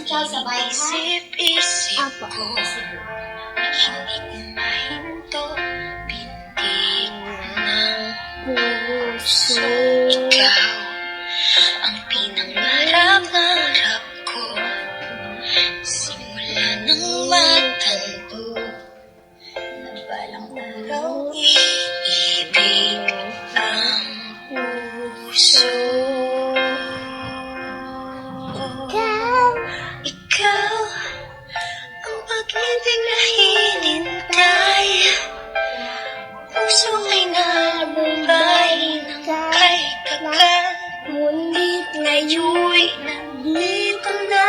Ciao, sabay ha? Isip-isip Apo, ko, sige. hindi ko mahinto, bintig ng puso. Ikaw ang pinangarap-ngarap ko, simula ng matanto, na balang araw iibig ang puso. Ikaw ang pag-ibig na hinintay, puso ay nabumbay ng kay kakal. Ngunit ngayon'y nandito na